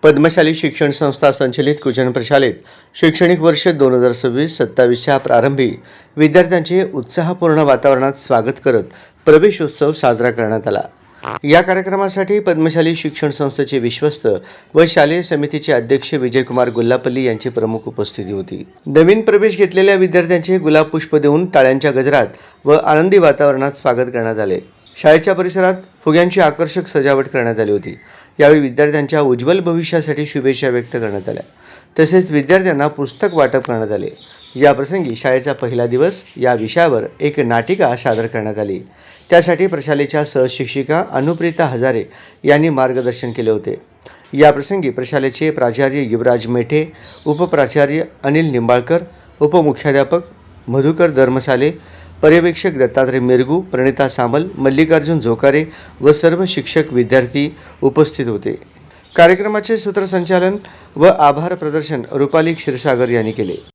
पद्मशाली शिक्षण संस्था संचलित कुजन प्रशालेत शैक्षणिक वर्ष 2026-27च्या प्रारंभी विद्यार्थ्यांचे उत्साहपूर्ण वातावरणात स्वागत करत प्रवेशोत्सव साजरा करण्यात आला। या कार्यक्रमासाठी पद्मशाली शिक्षण संस्थेचे विश्वस्त व शालेय समितीचे अध्यक्ष विजयकुमार गुल्लापल्ली यांची प्रमुख उपस्थिती होती। नवीन प्रवेश घेतलेल्या विद्यार्थ्यांचे गुलाब पुष्प देऊन टाळ्यांच्या गजरात व आनंदी वातावरणात स्वागत करण्यात आले। शाळेच्या परिसरात फुग्यांची आकर्षक सजावट करण्यात आली होती। यावेळी विद्यार्थ्यांच्या उज्ज्वल भविष्यासाठी शुभेच्छा व्यक्त करण्यात आल्या। तसेच विद्यार्थ्यांना पुस्तक वाटप करण्यात आले। या प्रसंगी शाळेचा पहिला दिवस या विषयावर एक नाटिका सादर करण्यात आली। त्यासाठी प्रशालेच्या सहशिक्षिका अनुप्रिता हजारे यांनी मार्गदर्शन केले होते। या प्रसंगी प्रशालेचे प्राचार्य युवराज मेठे, उपप्राचार्य अनिल निंबाळकर, उपमुख्याध्यापक मधुकर धर्मसाले, पर्यवेक्षक दत्तात्रय मिरगू, प्रणिता सामल, मल्लिकार्जुन झोकारे व सर्व शिक्षक विद्यार्थी उपस्थित होते। कार्यक्रमाचे सूत्रसंचालन व आभार प्रदर्शन रुपाली क्षीरसागर यांनी केले।